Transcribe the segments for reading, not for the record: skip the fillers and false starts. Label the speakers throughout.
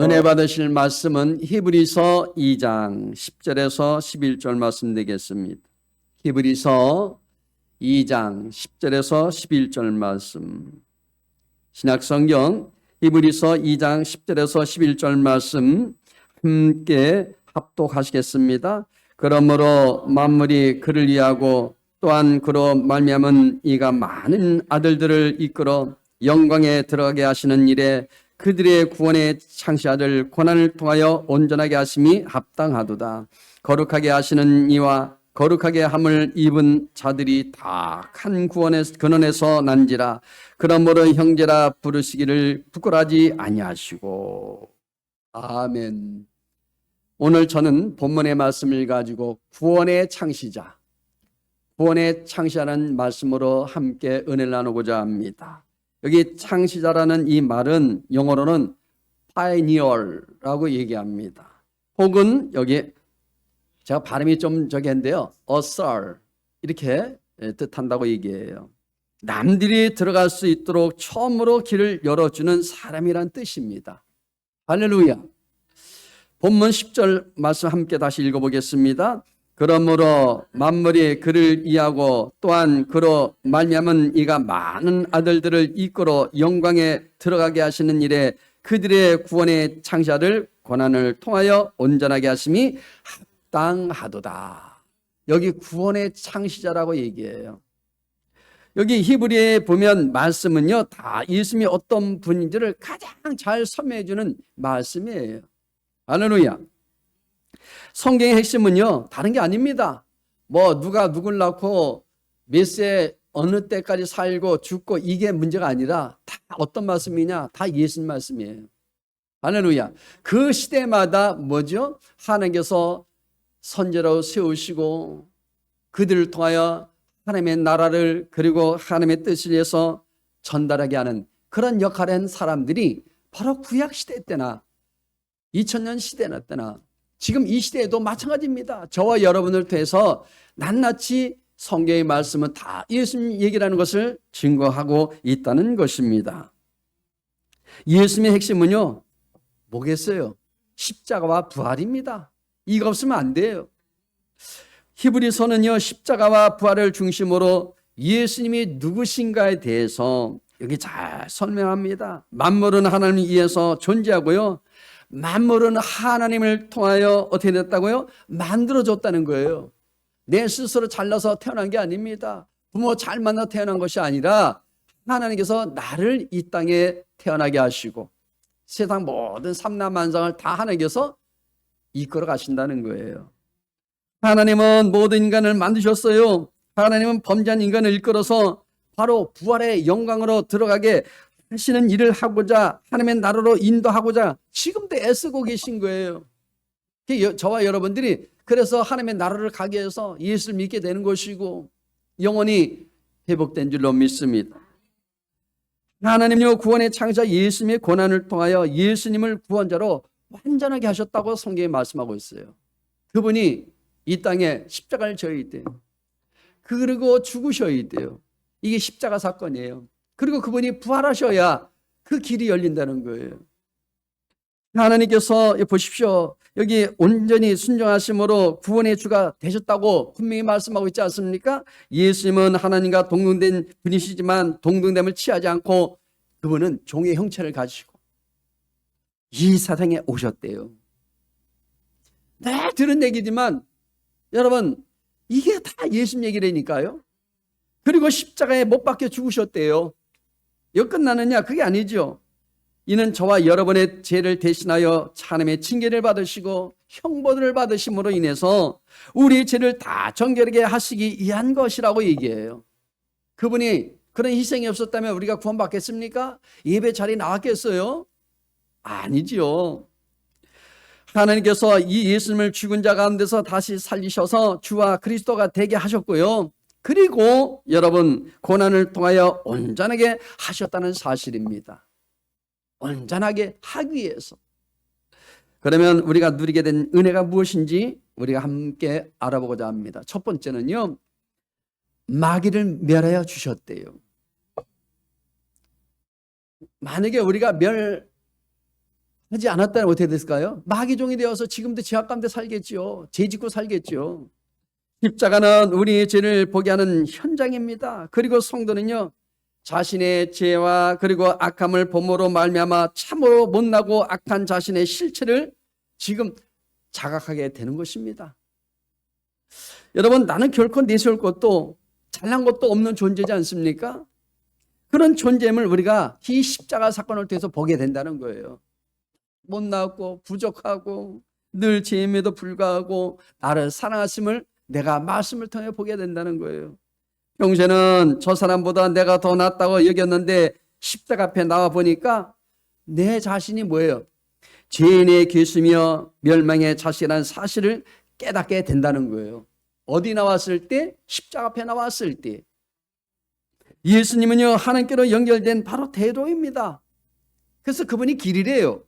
Speaker 1: 은혜 받으실 말씀은 히브리서 2장 10절에서 11절 말씀 되겠습니다. 히브리서 2장 10절에서 11절 말씀. 신약성경 히브리서 2장 10절에서 11절 말씀 함께 합독하시겠습니다. 그러므로 만물이 그를 위하고 또한 그로 말미암은 이가 많은 아들들을 이끌어 영광에 들어가게 하시는 일에 그들의 구원의 창시아들 고난을 통하여 온전하게 하심이 합당하도다. 거룩하게 하시는 이와 거룩하게 함을 입은 자들이 다 한 구원의 근원에서 난지라. 그러므로 형제라 부르시기를 부끄러워하지 아니하시고. 아멘. 오늘 저는 본문의 말씀을 가지고 구원의 창시자, 구원의 창시자라는 말씀으로 함께 은혜를 나누고자 합니다. 여기 창시자라는 이 말은 영어로는 pioneer라고 얘기합니다. 혹은 여기 제가 발음이 좀 저기인데요, author 이렇게 뜻한다고 얘기해요. 남들이 들어갈 수 있도록 처음으로 길을 열어주는 사람이란 뜻입니다. 할렐루야. 본문 10절 말씀 함께 다시 읽어보겠습니다. 그러므로 만물이 그를 이하고 또한 그로 말미암은 이가 많은 아들들을 이끌어 영광에 들어가게 하시는 일에 그들의 구원의 창시자를 고난을 통하여 온전하게 하심이 합당하도다. 여기 구원의 창시자라고 얘기해요. 여기 히브리에 보면 말씀은요, 다 예수님이 어떤 분인지를 가장 잘 설명해 주는 말씀이에요. 할렐루야. 성경의 핵심은요, 다른 게 아닙니다. 뭐 누가 누굴 낳고 몇 세 어느 때까지 살고 죽고 이게 문제가 아니라 다 어떤 말씀이냐? 다 예수님 말씀이에요. 할렐루야. 그 시대마다 뭐죠? 하나님께서 선지자로 세우시고 그들을 통하여 하나님의 나라를 그리고 하나님의 뜻을 위해서 전달하게 하는 그런 역할을 한 사람들이 바로 구약시대 때나 2000년 시대 때나 지금 이 시대에도 마찬가지입니다. 저와 여러분을 통해서 낱낱이 성경의 말씀은 다 예수님 얘기라는 것을 증거하고 있다는 것입니다. 예수님의 핵심은요, 뭐겠어요? 십자가와 부활입니다. 이거 없으면 안 돼요. 히브리서는요, 십자가와 부활을 중심으로 예수님이 누구신가에 대해서 여기 잘 설명합니다. 만물은 하나님을 위해서 존재하고요, 만물은 하나님을 통하여 어떻게 됐다고요? 만들어졌다는 거예요. 내 스스로 잘나서 태어난 게 아닙니다. 부모 잘 만나 태어난 것이 아니라 하나님께서 나를 이 땅에 태어나게 하시고 세상 모든 삼라만상을 다 하나님께서 이끌어 가신다는 거예요. 하나님은 모든 인간을 만드셨어요. 하나님은 범죄한 인간을 이끌어서 바로 부활의 영광으로 들어가게 하시는 일을 하고자 하나님의 나라로 인도하고자 지금도 애쓰고 계신 거예요. 저와 여러분들이 그래서 하나님의 나라를 가게 해서 예수를 믿게 되는 것이고 영원히 회복된 줄로 믿습니다. 하나님요, 구원의 창시자 예수님의 고난을 통하여 예수님을 구원자로 완전하게 하셨다고 성경에 말씀하고 있어요. 그분이 이 땅에 십자가를 져야 돼요. 그리고 죽으셔야 돼요. 이게 십자가 사건이에요. 그리고 그분이 부활하셔야 그 길이 열린다는 거예요. 하나님께서 보십시오. 여기 온전히 순종하심으로 구원의 주가 되셨다고 분명히 말씀하고 있지 않습니까? 예수님은 하나님과 동등된 분이시지만 동등됨을 취하지 않고 그분은 종의 형체를 가지시고 이 세상에 오셨대요. 네, 들은 얘기지만 여러분, 이게 다 예수님 얘기라니까요. 그리고 십자가에 못 박혀 죽으셨대요. 이거 끝나느냐? 그게 아니죠. 이는 저와 여러분의 죄를 대신하여 하나님의 징계를 받으시고 형벌을 받으심으로 인해서 우리의 죄를 다 정결하게 하시기 위한 것이라고 얘기해요. 그분이 그런 희생이 없었다면 우리가 구원받겠습니까? 예배 자리에 나왔겠어요? 아니지요. 하나님께서 이 예수님을 죽은 자 가운데서 다시 살리셔서 주와 그리스도가 되게 하셨고요. 그리고 여러분, 고난을 통하여 온전하게 하셨다는 사실입니다. 온전하게 하기 위해서. 그러면 우리가 누리게 된 은혜가 무엇인지 우리가 함께 알아보고자 합니다. 첫 번째는요, 마귀를 멸하여 주셨대요. 만약에 우리가 하지 않았다면 어떻게 됐을까요? 마귀종이 되어서 지금도 지옥 가운데 살겠지요. 죄 짓고 살겠지요. 십자가는 우리의 죄를 보게 하는 현장입니다. 그리고 성도는요, 자신의 죄와 그리고 악함을 범으로 말미암아 참으로 못나고 악한 자신의 실체를 지금 자각하게 되는 것입니다. 여러분, 나는 결코 내세울 것도 잘난 것도 없는 존재지 않습니까? 그런 존재임을 우리가 이 십자가 사건을 통해서 보게 된다는 거예요. 못나고 부족하고 늘 죄임에도 불구하고 나를 사랑하심을 내가 말씀을 통해 보게 된다는 거예요. 평소에는 저 사람보다 내가 더 낫다고 여겼는데 십자가 앞에 나와 보니까 내 자신이 뭐예요? 죄인의 괴수며 멸망의 자식이라는 사실을 깨닫게 된다는 거예요. 어디 나왔을 때? 십자가 앞에 나왔을 때. 예수님은요, 하나님께로 연결된 바로 대로입니다. 그래서 그분이 길이래요.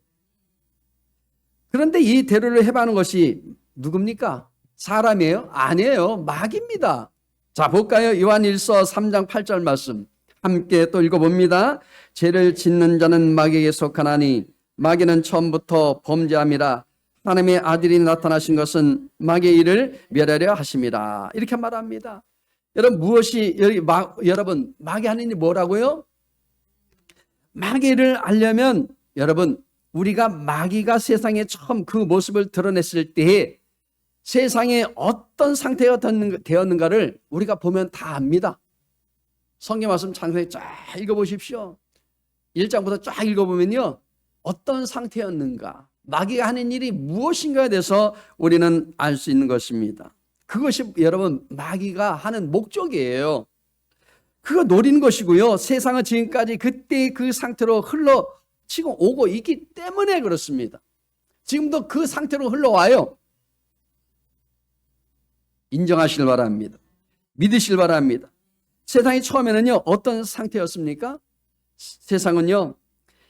Speaker 1: 그런데 이 대로를 해봐는 것이 누굽니까? 사람이에요? 아니에요. 마귀입니다. 자, 볼까요? 요한일서 3장 8절 말씀 함께 또 읽어봅니다. 죄를 짓는 자는 마귀에게 속하나니 마귀는 처음부터 범죄함이라 하나님의 아들이 나타나신 것은 마귀의 일을 멸하려 하심이라. 이렇게 말합니다. 여러분, 무엇이 여러분 마귀 하는 일이 뭐라고요? 마귀를 알려면 여러분, 우리가 마귀가 세상에 처음 그 모습을 드러냈을 때에 세상에 어떤 상태가 되었는가를 우리가 보면 다 압니다. 성경 말씀 창세기 쫙 읽어보십시오. 1장부터 쫙 읽어보면요, 어떤 상태였는가, 마귀가 하는 일이 무엇인가에 대해서 우리는 알 수 있는 것입니다. 그것이 여러분 마귀가 하는 목적이에요. 그거 노리는 것이고요, 세상은 지금까지 그때 그 상태로 흘러 지금 오고 있기 때문에 그렇습니다. 지금도 그 상태로 흘러와요. 인정하시길 바랍니다. 믿으시길 바랍니다. 세상이 처음에는요, 어떤 상태였습니까? 세상은요,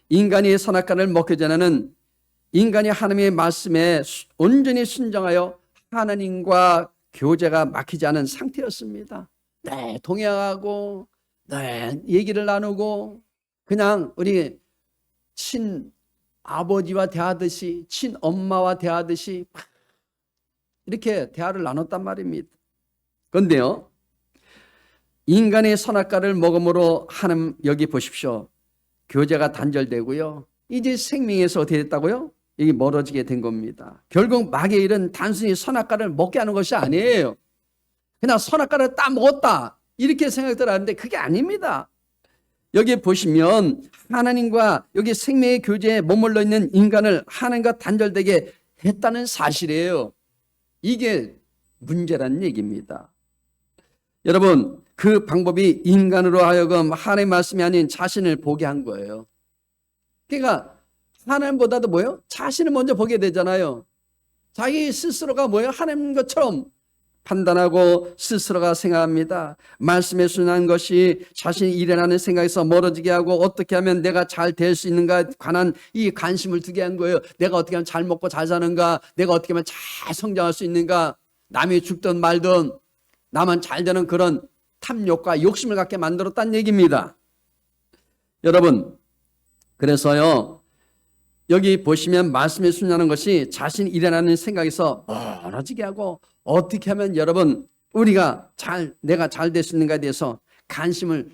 Speaker 1: 인간이 선악과를 먹기 전에는 인간이 하나님의 말씀에 온전히 순종하여 하나님과 교제가 막히지 않은 상태였습니다. 네, 동행하고, 네, 얘기를 나누고, 그냥 우리 친아버지와 대하듯이, 친엄마와 대하듯이 이렇게 대화를 나눴단 말입니다. 그런데요, 인간의 선악과를 먹음으로 하나님 여기 보십시오. 교제가 단절되고요, 이제 생명에서 어떻게 됐다고요? 이게 멀어지게 된 겁니다. 결국 마귀의 일은 단순히 선악과를 먹게 하는 것이 아니에요. 그냥 선악과를 딱 먹었다 이렇게 생각들 하는데 그게 아닙니다. 여기 보시면 하나님과 여기 생명의 교제에 머물러 있는 인간을 하나님과 단절되게 했다는 사실이에요. 이게 문제라는 얘기입니다. 여러분, 그 방법이 인간으로 하여금 하나님의 말씀이 아닌 자신을 보게 한 거예요. 그러니까 하나님보다도 뭐예요? 자신을 먼저 보게 되잖아요. 자기 스스로가 뭐예요? 하나님 것처럼 판단하고 스스로가 생각합니다. 말씀에 순한 것이 자신이 일어나는 생각에서 멀어지게 하고 어떻게 하면 내가 잘 될 수 있는가에 관한 이 관심을 두게 한 거예요. 내가 어떻게 하면 잘 먹고 잘 사는가, 내가 어떻게 하면 잘 성장할 수 있는가, 남이 죽든 말든 나만 잘 되는 그런 탐욕과 욕심을 갖게 만들었다는 얘기입니다. 여러분, 그래서요, 여기 보시면 말씀에 순종하는 것이 자신이 일어나는 생각에서 멀어지게 하고 어떻게 하면 여러분 우리가 내가 잘 될 수 있는가에 대해서 관심을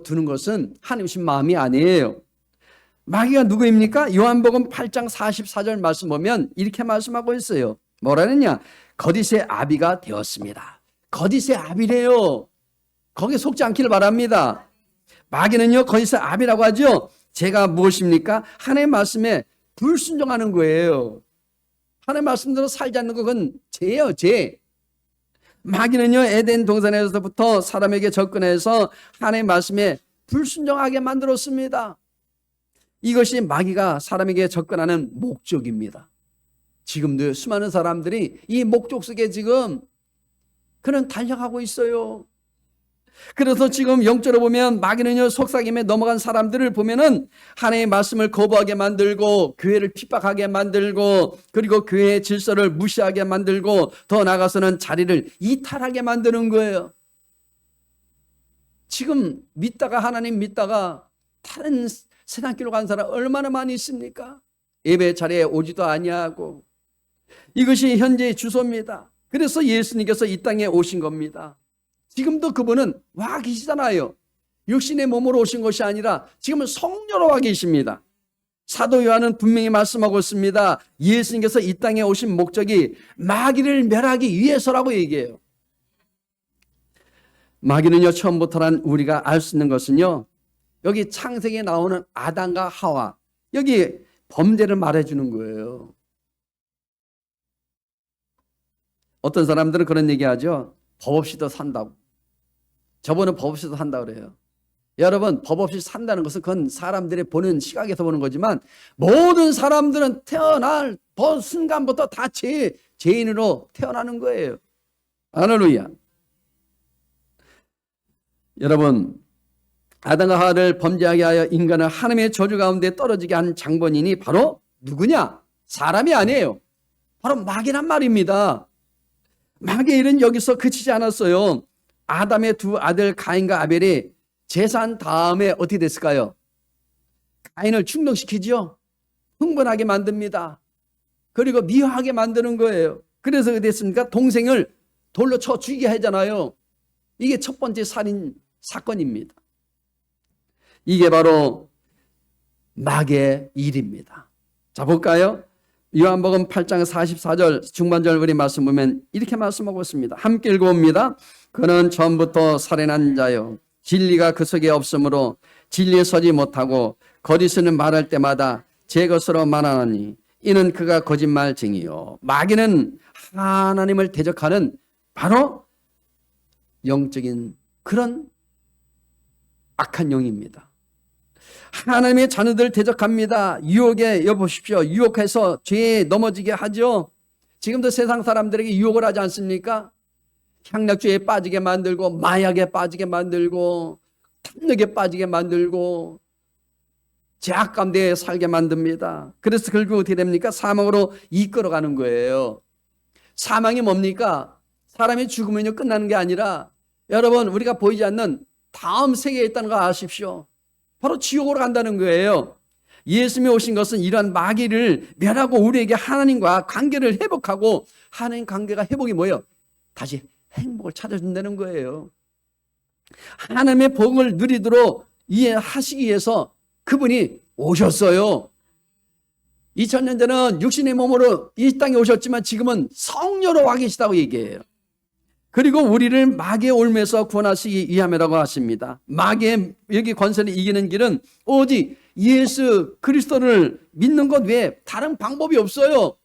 Speaker 1: 두는 것은 하나님이신 마음이 아니에요. 마귀가 누구입니까? 요한복음 8장 44절 말씀 보면 이렇게 말씀하고 있어요. 뭐라느냐? 거짓의 아비가 되었습니다. 거짓의 아비래요. 거기에 속지 않기를 바랍니다. 마귀는요, 거짓의 아비라고 하죠. 죄가 무엇입니까? 하나님의 말씀에 불순종하는 거예요. 하나님의 말씀대로 살지 않는 건 죄예요, 죄. 마귀는요, 에덴 동산에서부터 사람에게 접근해서 하나님의 말씀에 불순종하게 만들었습니다. 이것이 마귀가 사람에게 접근하는 목적입니다. 지금도 수많은 사람들이 이 목적 속에 지금 그는 달려가고 있어요. 그래서 지금 영적으로 보면 마귀는요, 속삭임에 넘어간 사람들을 보면은 하나님의 말씀을 거부하게 만들고 교회를 핍박하게 만들고 그리고 교회의 질서를 무시하게 만들고 더 나아가서는 자리를 이탈하게 만드는 거예요. 지금 믿다가 하나님 믿다가 다른 세상길로 간 사람 얼마나 많이 있습니까? 예배 자리에 오지도 아니하고, 이것이 현재의 주소입니다. 그래서 예수님께서 이 땅에 오신 겁니다. 지금도 그분은 와 계시잖아요. 육신의 몸으로 오신 것이 아니라 지금은 성령으로 와 계십니다. 사도 요한은 분명히 말씀하고 있습니다. 예수님께서 이 땅에 오신 목적이 마귀를 멸하기 위해서라고 얘기해요. 마귀는요, 처음부터란 우리가 알 수 있는 것은요, 여기 창세기에 나오는 아담과 하와, 여기 범죄를 말해주는 거예요. 어떤 사람들은 그런 얘기하죠. 법 없이도 산다고. 저분은 법 없이도 산다고 그래요. 여러분, 법 없이 산다는 것은 그건 사람들이 보는 시각에서 보는 거지만 모든 사람들은 태어날 순간부터 다 죄인으로 태어나는 거예요. 할렐루야. 여러분, 아담과 하와를 범죄하게 하여 인간을 하나님의 저주 가운데 떨어지게 한 장본인이 바로 누구냐? 사람이 아니에요. 바로 마귀란 말입니다. 마귀의 일은 여기서 그치지 않았어요. 아담의 두 아들 가인과 아벨이 제사한 다음에 어떻게 됐을까요? 가인을 충동시키죠. 흥분하게 만듭니다. 그리고 미워하게 만드는 거예요. 그래서 어떻게 됐습니까? 동생을 돌로 쳐 죽이게 하잖아요. 이게 첫 번째 살인 사건입니다. 이게 바로 마귀의 일입니다. 자, 볼까요? 요한복음 8장 44절 중반절 우리 말씀 보면 이렇게 말씀하고 있습니다. 함께 읽어봅니다. 그는 처음부터 살인한 자요, 진리가 그 속에 없으므로 진리에 서지 못하고 거짓을 말할 때마다 제 것으로 말하나니 이는 그가 거짓말쟁이요, 마귀는 하나님을 대적하는 바로 영적인 그런 악한 영입니다. 하나님의 자녀들 대적합니다. 유혹에 여보십시오. 유혹해서 죄에 넘어지게 하죠. 지금도 세상 사람들에게 유혹을 하지 않습니까? 향락주에 빠지게 만들고, 마약에 빠지게 만들고, 탐욕에 빠지게 만들고, 죄악 가운데 살게 만듭니다. 그래서 결국 어떻게 됩니까? 사망으로 이끌어가는 거예요. 사망이 뭡니까? 사람이 죽으면요 끝나는 게 아니라, 여러분, 우리가 보이지 않는 다음 세계에 있다는 거 아십시오. 바로 지옥으로 간다는 거예요. 예수님이 오신 것은 이러한 마귀를 멸하고 우리에게 하나님과 관계를 회복하고, 하나님 관계가 회복이 뭐예요? 다시 행복을 찾아준다는 거예요. 하나님의 복을 누리도록 이해하시기 위해서 그분이 오셨어요. 2000년 전에는 육신의 몸으로 이 땅에 오셨지만 지금은 성령으로 와 계시다고 얘기해요. 그리고 우리를 마귀의 올매에서 구원하시기 위함이라고 하십니다. 마귀의 여기 권세를 이기는 길은 오직 예수 그리스도를 믿는 것 외에 다른 방법이 없어요.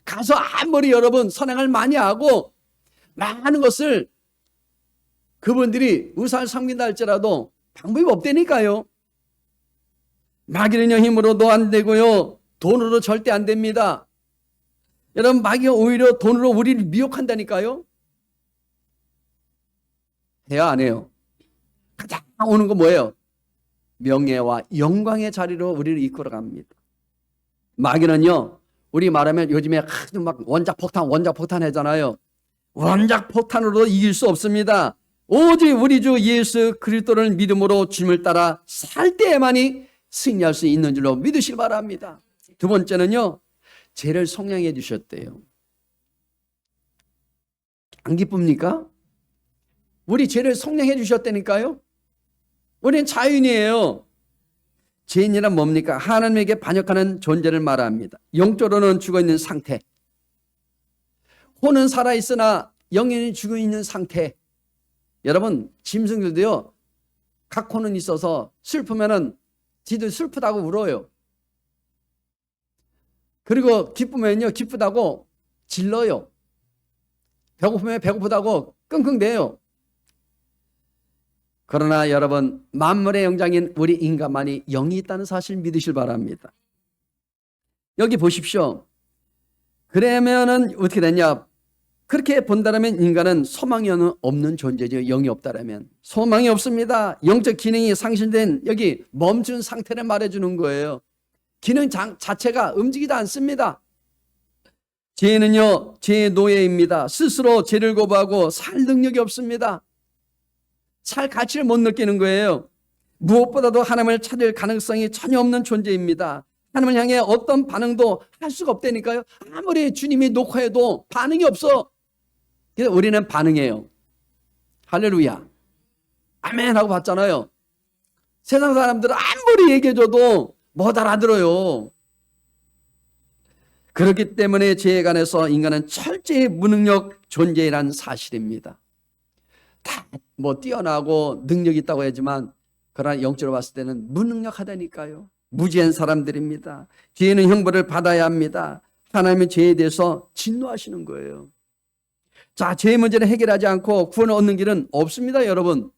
Speaker 1: 가서 아무리 여러분 선행을 많이 하고 많은 것을 그분들이 의사를 섬긴다 할지라도 방법이 없다니까요. 마귀는요 힘으로도 안 되고요, 돈으로 절대 안 됩니다. 여러분, 마귀가 오히려 돈으로 우리를 미혹한다니까요. 해야 안 해요? 가장 오는 거 뭐예요? 명예와 영광의 자리로 우리를 이끌어 갑니다. 마귀는요, 우리 말하면 요즘에 막 원자폭탄 하잖아요. 원자폭탄으로 이길 수 없습니다. 오직 우리 주 예수 그리스도를 믿음으로 주님을 따라 살 때에만이 승리할 수 있는 줄로 믿으시기 바랍니다. 두 번째는요, 죄를 속량해 주셨대요. 안 기쁩니까? 우리 죄를 속량해 주셨다니까요. 우리는 자유인이에요. 죄인이란 뭡니까? 하나님에게 반역하는 존재를 말합니다. 영적으로는 죽어있는 상태, 혼은 살아있으나 영혼이 죽어있는 상태. 여러분, 짐승들도요 각 혼은 있어서 슬프면은 지들 슬프다고 울어요. 그리고 기쁘면요 기쁘다고 질러요. 배고프면 배고프다고 끙끙대요. 그러나 여러분, 만물의 영장인 우리 인간만이 영이 있다는 사실 믿으실 바랍니다. 여기 보십시오. 그러면은 어떻게 되냐? 그렇게 본다면 인간은 소망이 없는 존재죠. 영이 없다라면 소망이 없습니다. 영적 기능이 상실된 여기 멈춘 상태를 말해주는 거예요. 기능 자체가 움직이지 않습니다. 죄는요 죄의 노예입니다. 스스로 죄를 거부하고 살 능력이 없습니다. 살 가치를 못 느끼는 거예요. 무엇보다도 하나님을 찾을 가능성이 전혀 없는 존재입니다. 하나님을 향해 어떤 반응도 할 수가 없다니까요. 아무리 주님이 녹화해도 반응이 없어. 그래서 우리는 반응해요. 할렐루야. 아멘 하고 봤잖아요. 세상 사람들은 아무리 얘기해줘도 못 알아들어요. 그렇기 때문에 죄에 관해서 인간은 철저히 무능력 존재라는 사실입니다. 다 뭐 뛰어나고 능력이 있다고 하지만 그러나 영적으로 봤을 때는 무능력하다니까요. 무지한 사람들입니다. 죄는 형벌을 받아야 합니다. 하나님의 죄에 대해서 진노하시는 거예요. 자, 죄의 문제를 해결하지 않고 구원을 얻는 길은 없습니다, 여러분.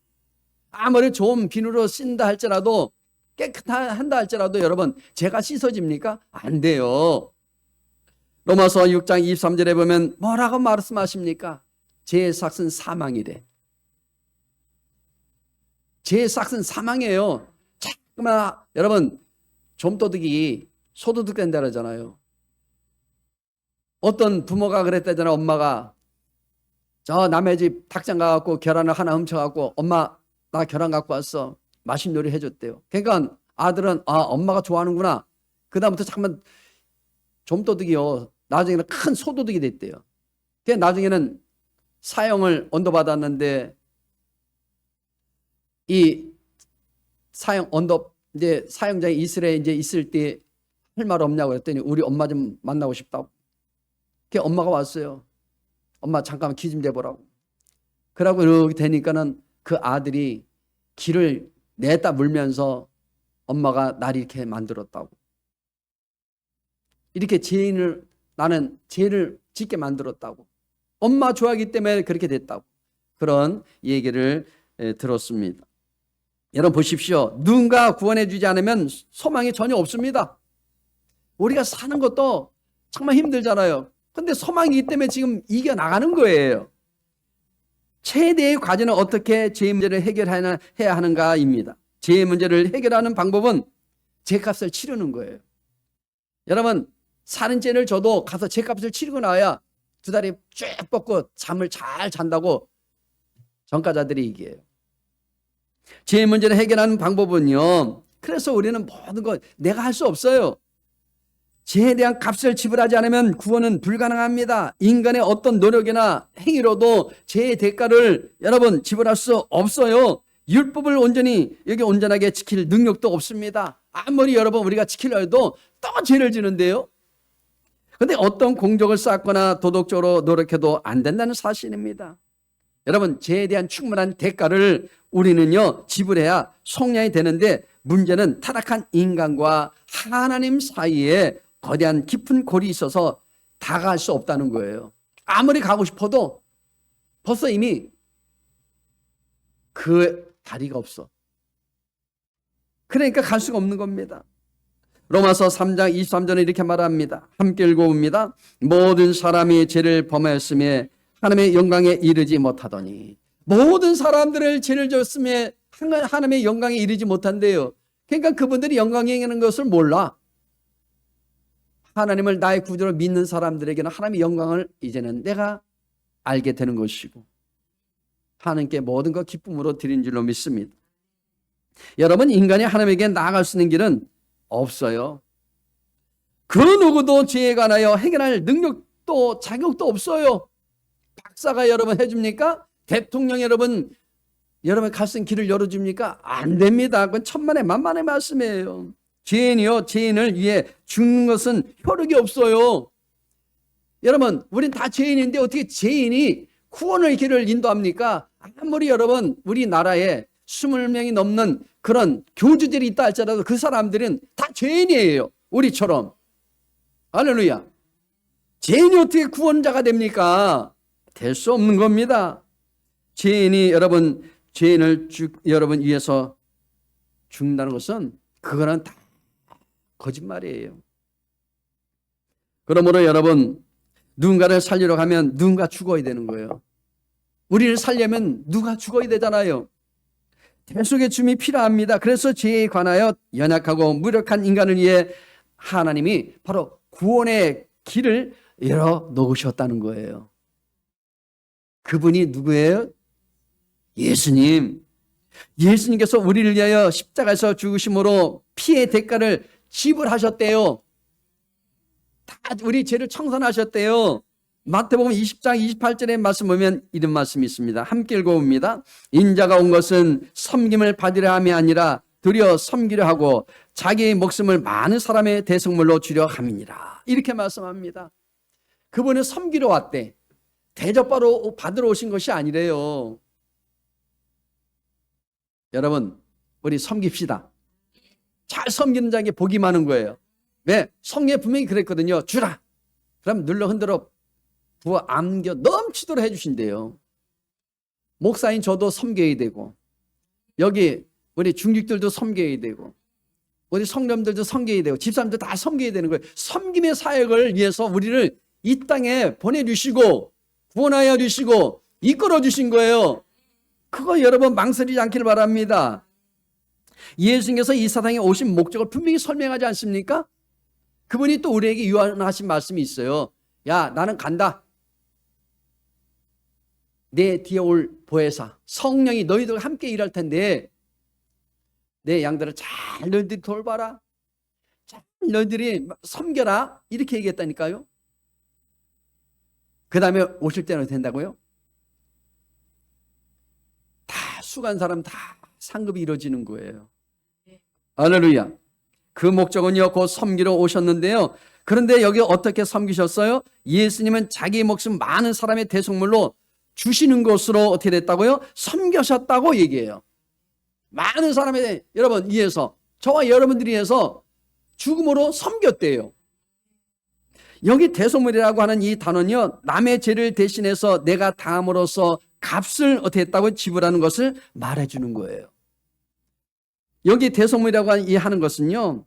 Speaker 1: 아무리 좋은 비누로 씻는다 할지라도 깨끗한다 할지라도 여러분 죄가 씻어집니까? 안 돼요. 로마서 6장 23절에 보면 뭐라고 말씀하십니까? 죄의 삭은 사망이래. 죄의 삭은 사망이에요. 자꾸만 여러분 좀도둑이 소도둑 된다 그러잖아요. 어떤 부모가 그랬다잖아요. 엄마가 저 남의 집 닭장 가갖고 계란을 하나 훔쳐갖고 엄마 나 계란 갖고 왔어. 맛있는 요리 해줬대요. 그러니까 아들은 엄마가 좋아하는구나. 그 다음부터 잠깐만 좀도둑이요. 나중에는 큰 소도둑이 됐대요. 나중에는 사형을 언도받았는데 이 이제 사형장에 이스라엘에 이제 있을 때 할 말 없냐고 그랬더니 우리 엄마 좀 만나고 싶다고. 엄마가 왔어요. 엄마 잠깐만 기 좀 대보라고. 그러고 이렇게 되니까는 그 아들이 기를 내다 물면서 엄마가 날 이렇게 만들었다고. 이렇게 나는 죄를 짓게 만들었다고. 엄마 좋아하기 때문에 그렇게 됐다고. 그런 얘기를 들었습니다. 여러분 보십시오. 누군가 구원해 주지 않으면 소망이 전혀 없습니다. 우리가 사는 것도 정말 힘들잖아요. 근데 소망이기 때문에 지금 이겨나가는 거예요. 최대의 과제는 어떻게 죄의 문제를 해결해야 하는가입니다. 죄의 문제를 해결하는 방법은 죄값을 치르는 거예요. 여러분 사는 죄를 져도 가서 죄값을 치르고 나와야 두 다리 쭉 뻗고 잠을 잘 잔다고 전과자들이 얘기해요. 죄의 문제를 해결하는 방법은요. 그래서 우리는 모든 것 내가 할 수 없어요. 죄에 대한 값을 지불하지 않으면 구원은 불가능합니다. 인간의 어떤 노력이나 행위로도 죄의 대가를 여러분 지불할 수 없어요. 율법을 온전하게 지킬 능력도 없습니다. 아무리 여러분 우리가 지키려 해도 또 죄를 지는데요. 그런데 어떤 공적을 쌓거나 도덕적으로 노력해도 안 된다는 사실입니다. 여러분 죄에 대한 충분한 대가를 우리는요 지불해야 속량이 되는데 문제는 타락한 인간과 하나님 사이에 거대한 깊은 골이 있어서 다가갈 수 없다는 거예요. 아무리 가고 싶어도 벌써 이미 그 다리가 없어. 그러니까 갈 수가 없는 겁니다. 로마서 3장 23절에 이렇게 말합니다. 함께 읽어봅니다. 모든 사람이 죄를 범하였음에 하나님의 영광에 이르지 못하더니. 모든 사람들을 죄를 졌음에 하나님의 영광에 이르지 못한대요. 그러니까 그분들이 영광에 이르는 것을 몰라. 하나님을 나의 구주로 믿는 사람들에게는 하나님의 영광을 이제는 내가 알게 되는 것이고 하나님께 모든 것 기쁨으로 드린 줄로 믿습니다. 여러분 인간이 하나님에게 나아갈 수 있는 길은 없어요. 그 누구도 죄에 관하여 해결할 능력도 자격도 없어요. 박사가 여러분 해줍니까? 대통령 여러분 갈 수 있는 길을 열어줍니까? 안 됩니다. 그건 천만의 만만의 말씀이에요. 죄인을 위해 죽는 것은 효력이 없어요. 여러분 우린 다 죄인인데 어떻게 죄인이 구원의 길을 인도합니까? 아무리 여러분 우리나라에 20명이 넘는 그런 교주들이 있다 할지라도 그 사람들은 다 죄인이에요. 우리처럼. 할렐루야. 죄인이 어떻게 구원자가 됩니까? 될 수 없는 겁니다. 죄인이 죄인을 여러분 위해서 죽는다는 것은 그거는 다 거짓말이에요. 그러므로 여러분 누군가를 살리러 가면 누군가 죽어야 되는 거예요. 우리를 살려면 누가 죽어야 되잖아요. 대속의 줌이 필요합니다. 그래서 죄에 관하여 연약하고 무력한 인간을 위해 하나님이 바로 구원의 길을 열어 놓으셨다는 거예요. 그분이 누구예요? 예수님. 예수님께서 우리를 위하여 십자가에서 죽으심으로 피의 대가를 지불하셨대요. 다 우리 죄를 청산하셨대요. 마태복음 20장 28절의 말씀 보면 이런 말씀이 있습니다. 함께 읽어봅니다. 인자가 온 것은 섬김을 받으려 함이 아니라 도리어 섬기려 하고 자기의 목숨을 많은 사람의 대속물로 주려 함이니라. 이렇게 말씀합니다. 그분은 섬기러 왔대. 대접받으러 받으러 오신 것이 아니래요. 여러분, 우리 섬깁시다. 잘 섬기는 자에게 복이 많은 거예요. 왜? 성경에 분명히 그랬거든요. 주라. 그럼 눌러 흔들어 부어 안겨 넘치도록 해주신대요. 목사인 저도 섬겨야 되고, 여기 우리 중직들도 섬겨야 되고, 우리 성도님들도 섬겨야 되고, 집사람들 다 섬겨야 되는 거예요. 섬김의 사역을 위해서 우리를 이 땅에 보내주시고 구원하여 주시고 이끌어 주신 거예요. 그거 여러분 망설이지 않기를 바랍니다. 예수님께서 이 세상에 오신 목적을 분명히 설명하지 않습니까? 그분이 또 우리에게 유언하신 말씀이 있어요. 야, 나는 간다. 내 뒤에 올 보혜사 성령이 너희들과 함께 일할 텐데 내 양들을 잘 너희들이 돌봐라. 잘 너희들이 섬겨라. 이렇게 얘기했다니까요. 그 다음에 오실 때는 된다고요? 다 수고한 사람 다 상급이 이루어지는 거예요. 할렐루야. 그 목적은요, 곧 섬기러 오셨는데요. 그런데 여기 어떻게 섬기셨어요? 예수님은 자기 목숨 많은 사람의 대속물로 주시는 것으로 어떻게 됐다고요? 섬겨셨다고 얘기해요. 많은 사람의 여러분 위해서, 저와 여러분들이 위해서 죽음으로 섬겼대요. 여기 대속물이라고 하는 이 단어는요, 남의 죄를 대신해서 내가 당함으로써 값을 어떻게 했다고 지불하는 것을 말해주는 거예요. 여기 대속물이라고 하는 것은요,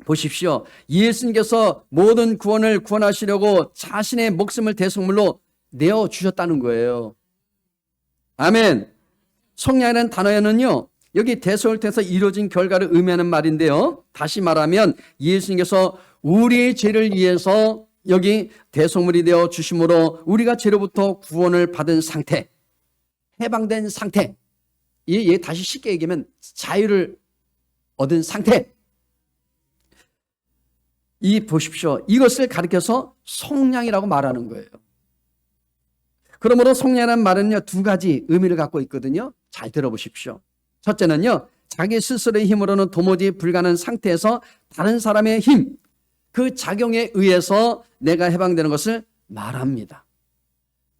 Speaker 1: 보십시오. 예수님께서 모든 구원을 구원하시려고 자신의 목숨을 대속물로 내어주셨다는 거예요. 아멘. 속량이라는 단어에는요, 여기 대속을 통해서 이루어진 결과를 의미하는 말인데요. 다시 말하면 예수님께서 우리의 죄를 위해서 여기 대속물이 되어 주심으로 우리가 죄로부터 구원을 받은 상태, 해방된 상태, 다시 쉽게 얘기하면 자유를 얻은 상태. 보십시오. 이것을 가리켜서 속량이라고 말하는 거예요. 그러므로 속량이라는 말은요, 두 가지 의미를 갖고 있거든요. 잘 들어보십시오. 첫째는요, 자기 스스로의 힘으로는 도무지 불가능한 상태에서 다른 사람의 힘, 그 작용에 의해서 내가 해방되는 것을 말합니다.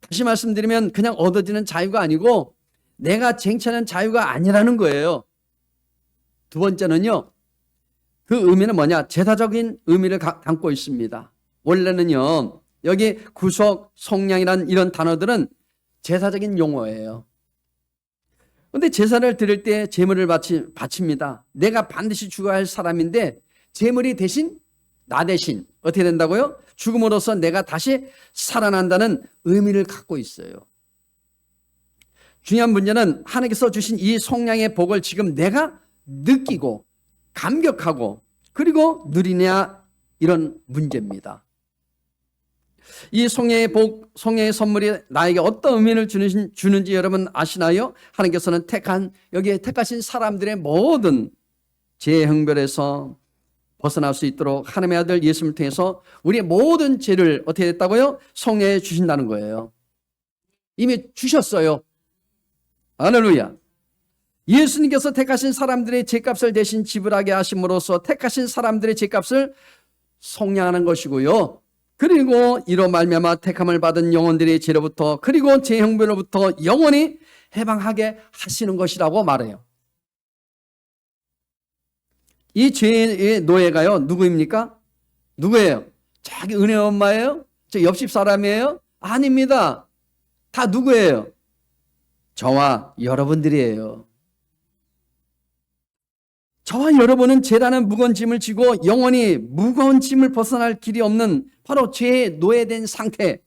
Speaker 1: 다시 말씀드리면 그냥 얻어지는 자유가 아니고 내가 쟁취하는 자유가 아니라는 거예요. 두 번째는요, 그 의미는 뭐냐? 제사적인 의미를 담고 있습니다. 원래는요, 여기 구속, 속량이란 이런 단어들은 제사적인 용어예요. 그런데 제사를 드릴 때 제물을 바칩니다. 내가 반드시 죽어야 할 사람인데 제물이 대신 나 대신 어떻게 된다고요? 죽음으로써 내가 다시 살아난다는 의미를 갖고 있어요. 중요한 문제는 하나님께서 주신 이 속량의 복을 지금 내가 느끼고 감격하고 그리고 누리냐, 이런 문제입니다. 이 속량의 복, 속량의 선물이 나에게 어떤 의미를 주는지 여러분 아시나요? 하나님께서는 여기에 택하신 사람들의 모든 죄의 형벌에서 벗어날 수 있도록 하나님의 아들 예수님을 통해서 우리의 모든 죄를 어떻게 됐다고요? 속량해 주신다는 거예요. 이미 주셨어요. 할렐루야. 예수님께서 택하신 사람들의 죄값을 대신 지불하게 하심으로써 택하신 사람들의 죄값을 속량하는 것이고요. 그리고 이로 말미암아 택함을 받은 영혼들의 죄로부터 그리고 죄 형벌로부터 영원히 해방하게 하시는 것이라고 말해요. 이 죄의 노예가요, 누구입니까? 누구예요? 자기 은혜 엄마예요? 저 옆집 사람이에요? 아닙니다. 다 누구예요? 저와 여러분들이에요. 저와 여러분은 죄라는 무거운 짐을 지고 영원히 무거운 짐을 벗어날 길이 없는 바로 죄에 노예된 상태에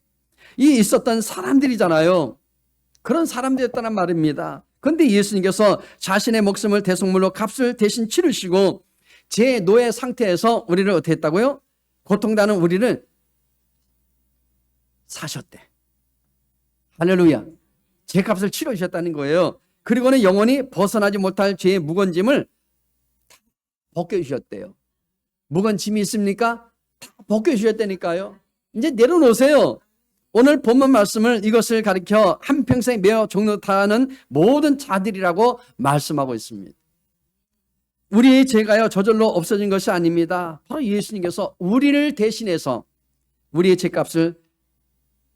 Speaker 1: 있었던 사람들이잖아요. 그런 사람들이었다는 말입니다. 그런데 예수님께서 자신의 목숨을 대속물로 값을 대신 치르시고 죄의 노예 상태에서 우리를 어떻게 했다고요? 고통당하는 우리를 사셨대. 할렐루야. 죄값을 치르셨다는 거예요. 그리고는 영원히 벗어나지 못할 죄의 무거운 짐을 벗겨주셨대요. 무거운 짐이 있습니까? 다 벗겨주셨다니까요. 이제 내려놓으세요. 오늘 본문 말씀을 이것을 가리켜 한평생 매어 종노타하는 모든 자들이라고 말씀하고 있습니다. 우리의 죄가요 저절로 없어진 것이 아닙니다. 바로 예수님께서 우리를 대신해서 우리의 죄값을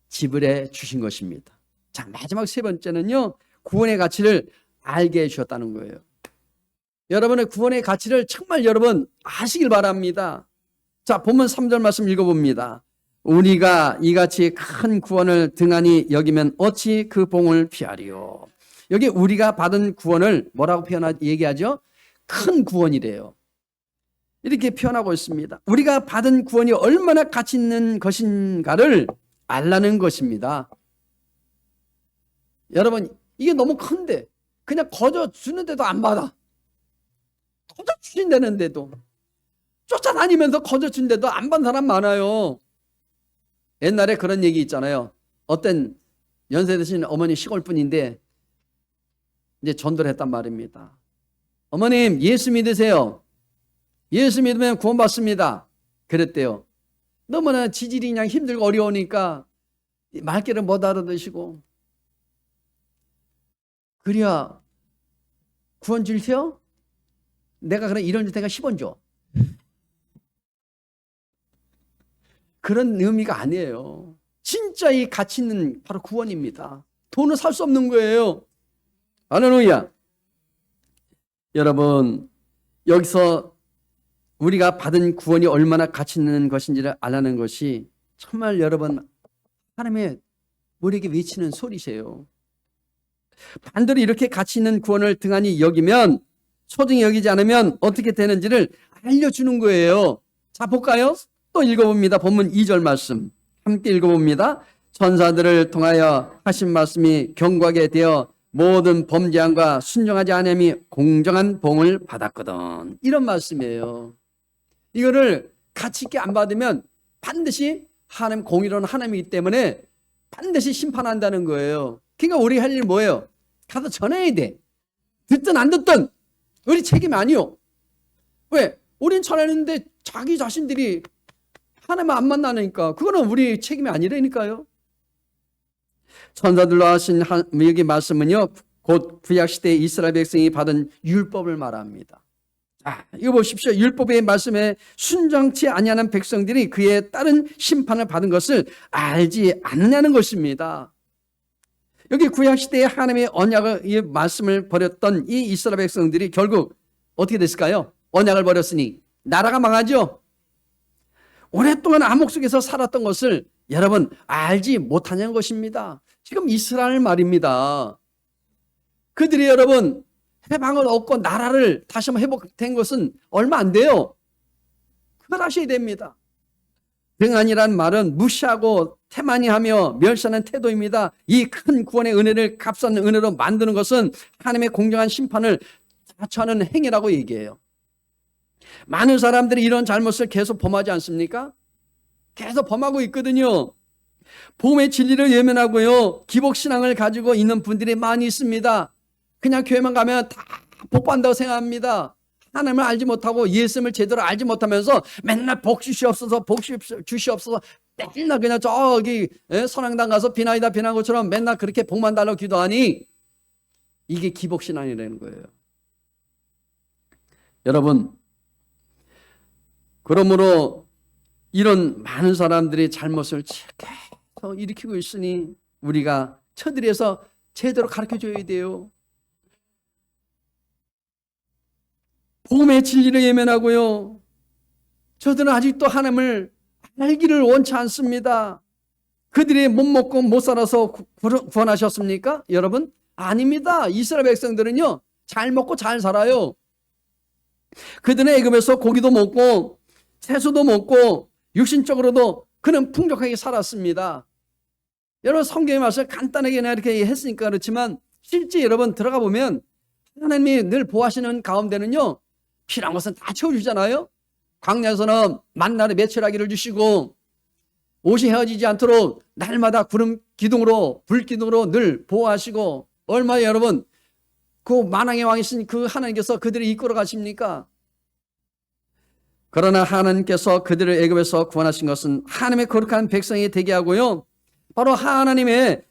Speaker 1: 지불해 주신 것입니다. 자, 마지막 세 번째는요, 구원의 가치를 알게 해주셨다는 거예요. 여러분의 구원의 가치를 정말 여러분 아시길 바랍니다. 자, 본문 3절 말씀 읽어봅니다. 우리가 이같이 큰 구원을 등한히 여기면 어찌 그 봉을 피하리요. 여기 우리가 받은 구원을 뭐라고 얘기하죠? 큰 구원이래요. 이렇게 표현하고 있습니다. 우리가 받은 구원이 얼마나 가치 있는 것인가를 알라는 것입니다. 여러분, 이게 너무 큰데 그냥 거저 주는데도 안 받아. 거저 주신다는데도, 쫓아다니면서 거저 준데도 안 받는 사람 많아요. 옛날에 그런 얘기 있잖아요. 어떤 연세 드신 어머니 시골분인데 이제 전도를 했단 말입니다. 어머님, 예수 믿으세요. 예수 믿으면 구원받습니다. 그랬대요. 너무나 지질이 그냥 힘들고 어려우니까 말귀를 못 알아듣시고, 그래야 구원 줄 테요? 내가 그럼 1원 줄 테니까 10원 줘. 그런 의미가 아니에요. 진짜 이 가치 있는 바로 구원입니다. 돈을 살 수 없는 거예요. 할렐루야. 여러분, 여기서 우리가 받은 구원이 얼마나 가치 있는 것인지를 알라는 것이 정말 여러분 하나님의 우리에게 외치는 소리세요. 반대로 이렇게 가치 있는 구원을 등한히 여기면, 소중히 여기지 않으면 어떻게 되는지를 알려주는 거예요. 자, 볼까요? 또 읽어봅니다. 본문 2절 말씀 함께 읽어봅니다. 천사들을 통하여 하신 말씀이 경고하게 되어 모든 범죄함과 순종하지 않음이 공정한 봉을 받았거든. 이런 말씀이에요. 이거를 가치 있게 안 받으면 반드시 하나님, 공의로운 하나님이기 때문에 반드시 심판한다는 거예요. 그러니까 우리 할 일 뭐예요? 가서 전해야 돼. 듣든 안 듣든 우리 책임 아니요. 왜? 우린 전하는데 자기 자신들이 하나님 안 만나니까 그거는 우리 책임이 아니라니까요. 천사들로 하신 여기 말씀은요, 곧 구약시대에 이스라엘 백성이 받은 율법을 말합니다. 자, 이거 보십시오. 율법의 말씀에 순종치 아니하는 백성들이 그에 따른 심판을 받은 것을 알지 않느냐는 것입니다. 여기 구약시대에 하나님의 언약을, 이 말씀을 버렸던 이 이스라엘 백성들이 결국 어떻게 됐을까요? 언약을 버렸으니 나라가 망하죠. 오랫동안 암흑 속에서 살았던 것을 여러분 알지 못하냐는 것입니다. 지금 이스라엘 말입니다. 그들이 여러분 해방을 얻고 나라를 다시 한번 회복된 것은 얼마 안 돼요. 그걸 아셔야 됩니다. 등한이란 말은 무시하고 태만히하며 멸시하는 태도입니다. 이 큰 구원의 은혜를 값싼 은혜로 만드는 것은 하나님의 공정한 심판을 자처하는 행위라고 얘기해요. 많은 사람들이 이런 잘못을 계속 범하지 않습니까? 계속 범하고 있거든요. 복음의 진리를 외면하고요, 기복신앙을 가지고 있는 분들이 많이 있습니다. 그냥 교회만 가면 다 복받는다고 생각합니다. 하나님을 알지 못하고 예수님을 제대로 알지 못하면서 맨날 복 주시옵소서, 복 주시옵소서, 맨날 그냥 저기 선앙당 가서 비나이다 비난 것처럼 맨날 그렇게 복만 달라고 기도하니 이게 기복신앙이라는 거예요. 여러분, 그러므로 이런 많은 사람들이 잘못을 계속 일으키고 있으니 우리가 처들여서 제대로 가르쳐줘야 돼요. 복음의 진리를 예면하고요, 저들은 아직도 하나님을 알기를 원치 않습니다. 그들이 못 먹고 못 살아서 구원하셨습니까? 여러분, 아닙니다. 이스라엘 백성들은요 잘 먹고 잘 살아요. 그들은 애굽에서 고기도 먹고 채소도 먹고 육신적으로도 그는 풍족하게 살았습니다. 여러분, 성경의 말씀을 간단하게 이렇게 했으니까 그렇지만 실제 여러분 들어가 보면 하나님이 늘 보호하시는 가운데는요 필요한 것은 다 채워주잖아요. 광야에서는 만나를 매출하기를 주시고 옷이 헤어지지 않도록 날마다 구름 기둥으로 불 기둥으로 늘 보호하시고, 얼마나 여러분 그 만왕의 왕이신 그 하나님께서 그들을 이끌어 가십니까? 그러나 하나님께서 그들을 애굽에서 구원하신 것은 하나님의 거룩한 백성이 되게 하고요. 바로 하나님의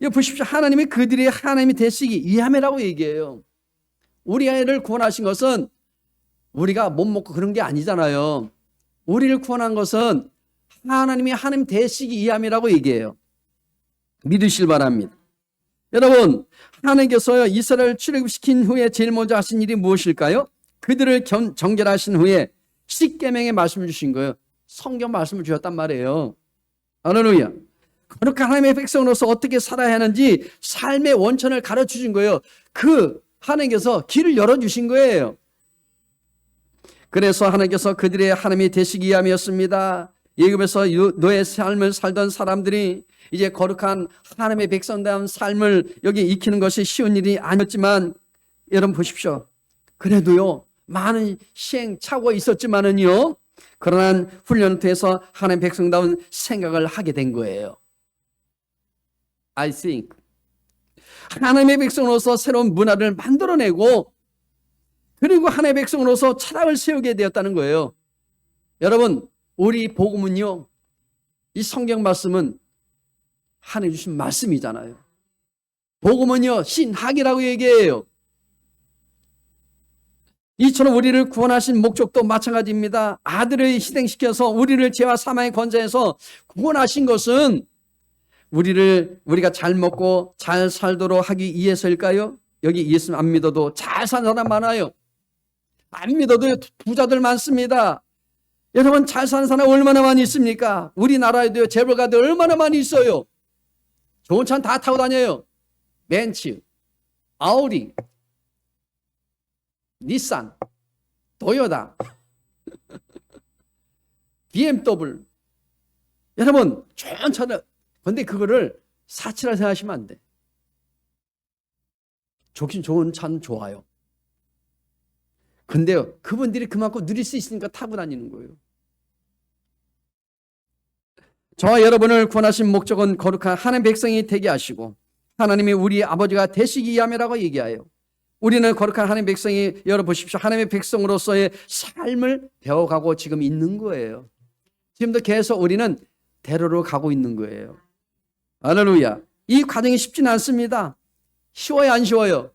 Speaker 1: 여기 보십시오. 하나님이 그들이 하나님이 되시기 위함이라고 얘기해요. 우리 아이를 구원하신 것은 우리가 못 먹고 그런 게 아니잖아요. 우리를 구원한 것은 하나님이 하나님 되시기 위함이라고 얘기해요. 믿으실 바랍니다. 여러분, 하나님께서 이스라엘을 출애굽시킨 후에 제일 먼저 하신 일이 무엇일까요? 그들을 정결하신 후에 십계명의 말씀을 주신 거예요. 성경 말씀을 주셨단 말이에요. 할렐루야. 거룩한 하나님의 백성으로서 어떻게 살아야 하는지 삶의 원천을 가르쳐 주신 거예요. 하나님께서 길을 열어주신 거예요. 그래서 하나님께서 그들의 하나님이 되시기 위함이었습니다. 애굽에서 노예 삶을 살던 사람들이 이제 거룩한 하나님의 백성다운 삶을 여기 익히는 것이 쉬운 일이 아니었지만, 여러분 보십시오. 그래도요, 많은 시행착오가 있었지만은요, 그러한 훈련을 통해서 하나님의 백성다운 생각을 하게 된 거예요. I think 하나님의 백성으로서 새로운 문화를 만들어내고, 그리고 하나님의 백성으로서 철학을 세우게 되었다는 거예요. 여러분, 우리 복음은요, 이 성경 말씀은 하나님 주신 말씀이잖아요. 복음은요, 신학이라고 얘기해요. 이처럼 우리를 구원하신 목적도 마찬가지입니다. 아들을 희생시켜서 우리를 죄와 사망의 권세에서 구원하신 것은 우리가 잘 먹고 잘 살도록 하기 위해서일까요? 여기 예수 안 믿어도 잘 사는 사람 많아요. 안 믿어도 부자들 많습니다. 여러분, 잘 사는 사람 얼마나 많이 있습니까? 우리나라에도요, 재벌가들 얼마나 많이 있어요. 좋은 차 다 타고 다녀요. 벤츠, 아우디, 닛산, 도요타, BMW. 여러분, 좋은 차들. 근데 그거를 사치라 생각하시면 안 돼. 좋긴 좋은 차는 좋아요. 근데요, 그분들이 그만큼 누릴 수 있으니까 타고 다니는 거예요. 저와 여러분을 구원하신 목적은 거룩한 하나님의 백성이 되게 하시고, 하나님이 우리 아버지가 되시기 위함이라고 얘기해요. 우리는 거룩한 하나님의 백성이, 열어보십시오. 하나님의 백성으로서의 삶을 배워가고 지금 있는 거예요. 지금도 계속 우리는 대로로 가고 있는 거예요. 할렐루야. 이 과정이 쉽지는 않습니다. 쉬워요, 안 쉬워요?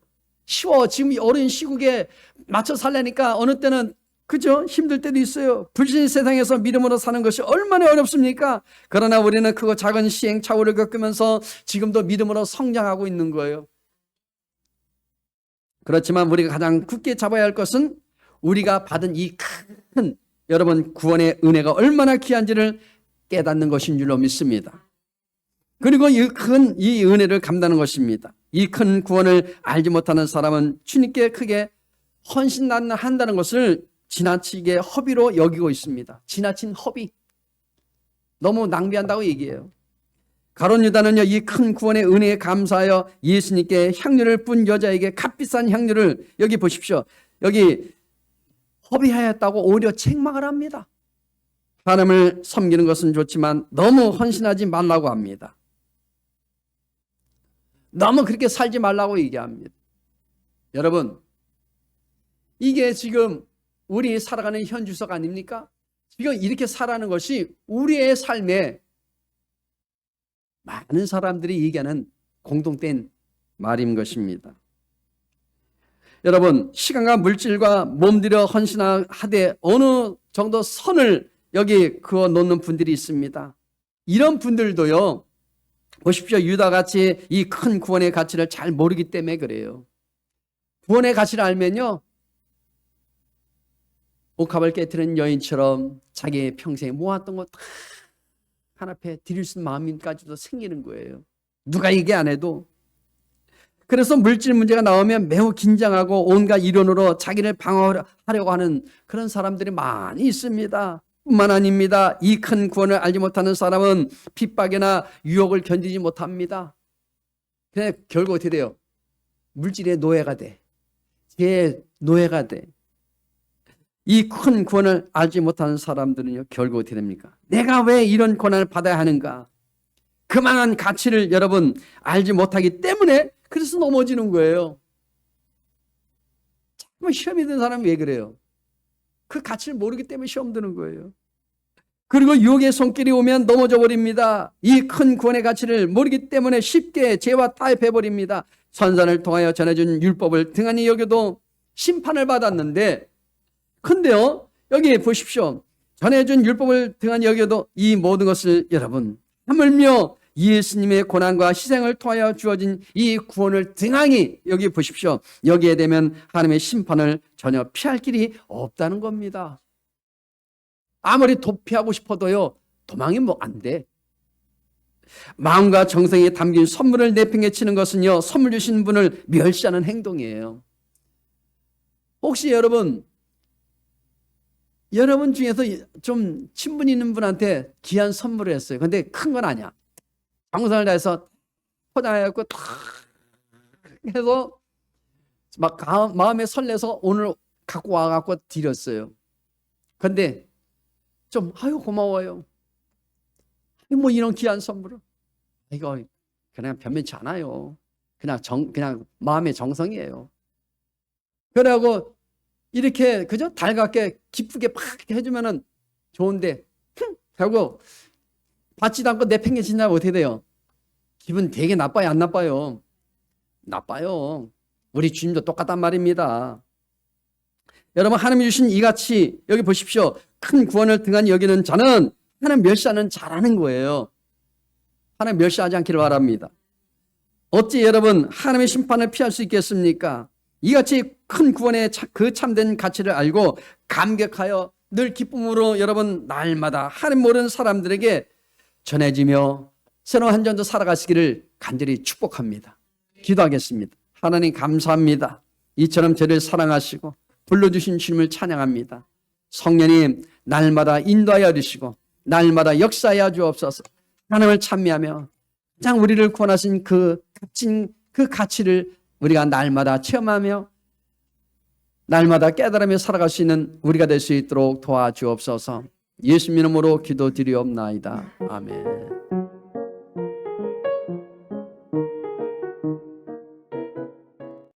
Speaker 1: 쉬워. 지금 어려운 시국에 맞춰 살려니까 어느 때는, 그죠? 힘들 때도 있어요. 불신의 세상에서 믿음으로 사는 것이 얼마나 어렵습니까? 그러나 우리는 크고 작은 시행착오를 겪으면서 지금도 믿음으로 성장하고 있는 거예요. 그렇지만 우리가 가장 굳게 잡아야 할 것은 우리가 받은 이 큰, 여러분, 구원의 은혜가 얼마나 귀한지를 깨닫는 것인 줄로 믿습니다. 그리고 이 은혜를 감당하는 것입니다. 이 큰 구원을 알지 못하는 사람은 주님께 크게 헌신한다는 것을 지나치게 허비로 여기고 있습니다. 지나친 허비. 너무 낭비한다고 얘기해요. 가룟 유다는요, 이 큰 구원의 은혜에 감사하여 예수님께 향유를 뿜은 여자에게 값비싼 향유를, 여기 보십시오. 여기 허비하였다고 오히려 책망을 합니다. 하나님을 섬기는 것은 좋지만 너무 헌신하지 말라고 합니다. 너무 그렇게 살지 말라고 얘기합니다. 여러분, 이게 지금 우리 살아가는 현주석 아닙니까? 지금 이렇게 살아가는 것이 우리의 삶에 많은 사람들이 얘기하는 공통된 말인 것입니다. 여러분, 시간과 물질과 몸들여 헌신하되 어느 정도 선을 여기 그어 놓는 분들이 있습니다. 이런 분들도요, 보십시오. 유다같이 이 큰 구원의 가치를 잘 모르기 때문에 그래요. 구원의 가치를 알면요, 옥합을 깨트린 여인처럼 자기 평생에 모았던 것 다 하나 앞에 드릴 수 있는 마음까지도 생기는 거예요. 누가 얘기 안 해도. 그래서 물질 문제가 나오면 매우 긴장하고 온갖 이론으로 자기를 방어하려고 하는 그런 사람들이 많이 있습니다. 뿐만 아닙니다. 이 큰 구원을 알지 못하는 사람은 핍박이나 유혹을 견디지 못합니다. 그냥 결국 어떻게 돼요? 물질의 노예가 돼. 죄의 노예가 돼. 이 큰 구원을 알지 못하는 사람들은요, 결국 어떻게 됩니까? 내가 왜 이런 고난을 받아야 하는가? 그만한 가치를 여러분 알지 못하기 때문에 그래서 넘어지는 거예요. 자꾸 시험이 든 사람이 왜 그래요? 그 가치를 모르기 때문에 시험 드는 거예요. 그리고 유혹의 손길이 오면 넘어져 버립니다. 이 큰 구원의 가치를 모르기 때문에 쉽게 죄와 타협해 버립니다. 선산을 통하여 전해준 율법을 등한히 여겨도 심판을 받았는데, 근데요, 여기 보십시오. 전해준 율법을 등한히 여겨도 이 모든 것을 여러분, 하물며 예수님의 고난과 희생을 통하여 주어진 이 구원을 등한히 여기 보십시오. 여기에 되면 하나님의 심판을 전혀 피할 길이 없다는 겁니다. 아무리 도피하고 싶어도요, 도망이 뭐 안 돼. 마음과 정성이 담긴 선물을 내팽개치는 것은요, 선물 주신 분을 멸시하는 행동이에요. 혹시 여러분 중에서 좀 친분 있는 분한테 귀한 선물을 했어요. 근데 큰 건 아니야. 정성을 다해서 포장해갖고 탁 해서 막 마음에 설레서 오늘 갖고 와갖고 드렸어요. 근데 좀 아유 고마워요. 뭐 이런 귀한 선물을 이거 그냥 변변치 않아요. 그냥 마음의 정성이에요. 그러고 이렇게 그저 달갑게 기쁘게 팍 해주면은 좋은데 하고 받지도 않고 내팽개친다면 어떻게 돼요? 기분 되게 나빠요, 안 나빠요? 나빠요. 우리 주님도 똑같단 말입니다. 여러분, 하나님이 주신 이 가치 여기 보십시오. 큰 구원을 등한히 여기는 자는 하나님 멸시하는 자라는 거예요. 하나님 멸시하지 않기를 바랍니다. 어찌 여러분 하나님의 심판을 피할 수 있겠습니까? 이같이 큰 구원의 그 참된 가치를 알고 감격하여 늘 기쁨으로 여러분 날마다 하나님 모르는 사람들에게 전해지며 새로운 한 주도 살아가시기를 간절히 축복합니다. 기도하겠습니다. 하나님 감사합니다. 이처럼 저를 사랑하시고 불러주신 주님을 찬양합니다. 성령님 날마다 인도하여 주시고 날마다 역사하여 주옵소서. 하나님을 찬미하며 가장 우리를 구원하신 그 값진 그 가치를 우리가 날마다 체험하며 날마다 깨달으며 살아갈 수 있는 우리가 될 수 있도록 도와주옵소서. 예수 이름으로 기도드리옵나이다. 아멘.